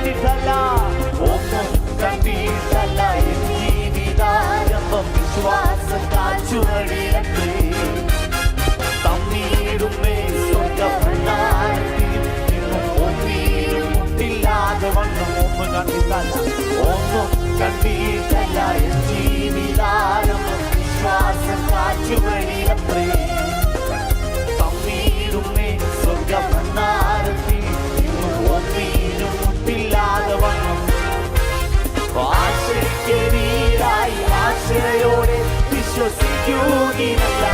കണ്ടിട്ടല്ല, ഒന്നും കണ്ടിട്ടല്ല, എൻ ജീവിതാരംഭം വിശ്വാസ കാറ്റുവഴിയത്രേ. തമ്മീടുമേ സ്വർഗഭണ്ഡാരത്തിൽ നിന്നും ഒന്നിനും മുട്ടില്ലാതെ വണ്ണം. ഒന്നും കണ്ടിട്ടല്ല, ഒന്നും കണ്ടിട്ടല്ല, എൻ ജീവിതാരംഭം വിശ്വാസ കാറ്റുവഴിയത്രേ. തമ്മീടുമേ സ്വർഗഭണ്ഡാരത്തിൽ നിന്നും ഒന്നിനും മുട്ടില്ലാതെ വണ്ണം. ആശയ്ക്കെതിരായി ആശയോടെ വിശ്വസിക്കുകയില്ല.